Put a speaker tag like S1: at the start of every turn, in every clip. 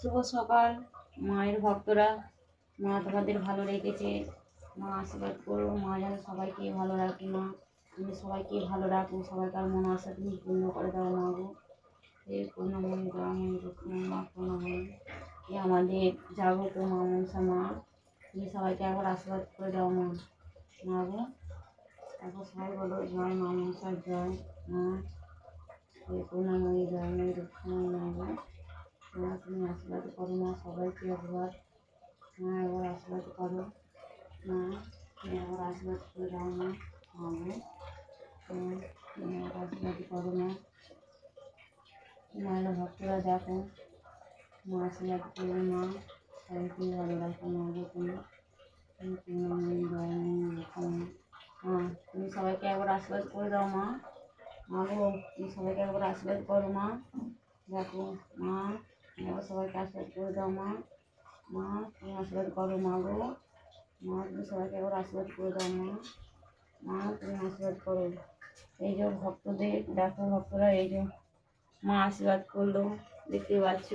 S1: শুভ সকাল মায়ের ভক্তরা। মা তোমাদের ভালো রেখেছে, মা আশীর্বাদ করো, মা যেন সবাইকে ভালো রাখো। মা তুমি সবাইকে ভালো রাখো, সবাইকার মন আশা তুমি পূর্ণ করে দাও মা গো। এই পূর্ণময়ী দয়াময়ী রক্ষণী মা পূর্ণময়ী, এ আমাদের জাগ্রত মা মনসা মা, তুমি সবাইকে একবার আশীর্বাদ করে দাও মা। মা গো এখন সবাই বলো জয় মা মনসার জয়। মা এই পূর্ণময়ী দয়াময়ী রক্ষণী মা গো, মা তুমি আশীর্বাদ করো মা সবাইকে একবার। মা একবার আশীর্বাদ করো মা, তুমি একবার আশীর্বাদ করে দাও মা। মা গো তুমি একবার আশীর্বাদ করো মা। মায়ের ভক্তরা দেখো, মা আশীর্বাদ করো মা, সবাইকে ভালো রাখো মা গো। তুমি তুমি পূর্ণময়ী দয়াময়ী রক্ষণী মা, তুমি সবাইকে একবার আশীর্বাদ করে দাও মা। মা গো তুমি সবাইকে একবার আশীর্বাদ করো মা। দেখো মা একবার সবাইকে আশীর্বাদ করে দাও মা। মা তুমি আশীর্বাদ করো মা গো। মা তুমি সবাইকে একবার আশীর্বাদ করে দাও মা। মা তুমি আশীর্বাদ করো। এই যে ভক্তদের দেখো, ভক্তরা এই যে মা আশীর্বাদ করলো, দেখতে পাচ্ছ।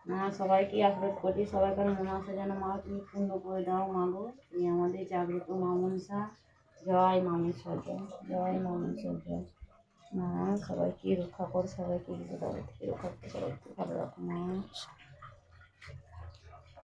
S1: মা সবাইকে আশীর্বাদ করছি, সবাইকার মনে আসে যেন মা তুমি পূর্ণ করে দাও মা গো। তুমি আমাদের জাগ্রত মা মনসা। জয় মা মনসা জয়, জয় মা মনসা জয়। মা সবাইকে রক্ষা কর, সবাইকে বিপদ আপদ থেকে রক্ষা করতে, সবাইকে ভালো রাখো মা।